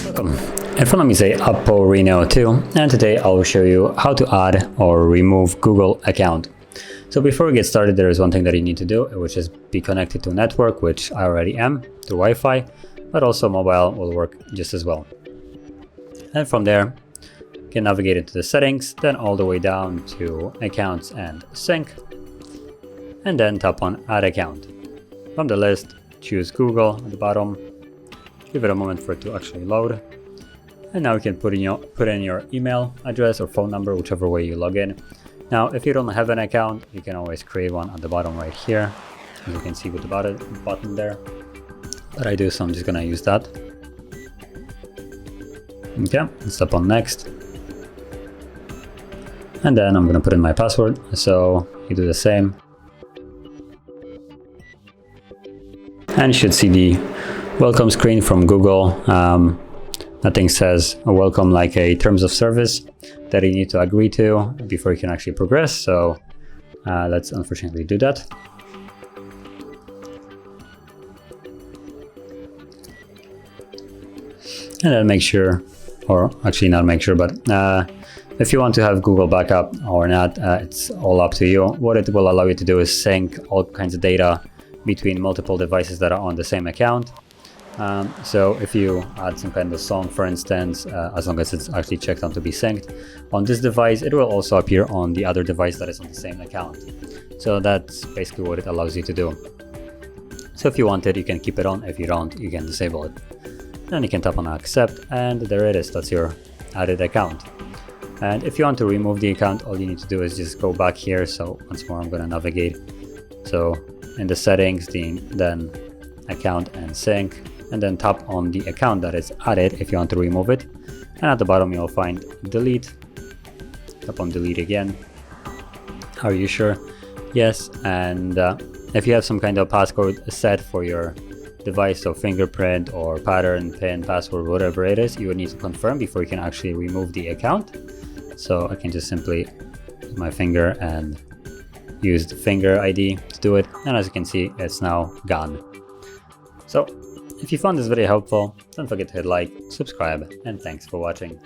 Welcome. In front of me is a OPPO Reno 2, and today I will show you how to add or remove Google account. So before we get started, there is one thing that you need to do, which is be connected to a network, which I already am, to Wi-Fi, but also mobile will work just as well. And from there, you can navigate into the settings, then all the way down to accounts and sync, and then tap on add account. From the list, choose Google at the bottom, give it a moment for it to actually load. And now you can put in your email address or phone number, whichever way you log in. Now, if you don't have an account, you can always create one at the bottom right here. As you can see with the button there. But I do, so I'm just gonna use that. Okay, let's tap on next. And then I'm gonna put in my password, so you do the same. And you should see the welcome screen from Google. Nothing says a welcome like a terms of service that you need to agree to before you can actually progress. So let's unfortunately do that. And then make sure, or actually not make sure, but if you want to have Google backup or not, it's all up to you. What it will allow you to do is sync all kinds of data between multiple devices that are on the same account. So if you add some kind of song, for instance, as long as it's actually checked on to be synced on this device, it will also appear on the other device that is on the same account. So that's basically what it allows you to do. So if you want it, you can keep it on. If you don't, you can disable it. Then you can tap on accept, and there it is. That's your added account. And if you want to remove the account, all you need to do is just go back here. So once more, I'm going to navigate. So in the settings, then account and sync, and then tap on the account that is added if you want to remove it. And at the bottom, you'll find delete. Tap on delete again. Are you sure? Yes. And if you have some kind of passcode set for your device, so fingerprint or pattern, PIN, password, whatever it is, you would need to confirm before you can actually remove the account. So I can just simply use my finger and use the finger ID to do it. And as you can see, it's now gone. So if you found this video helpful, don't forget to hit like, subscribe, and thanks for watching.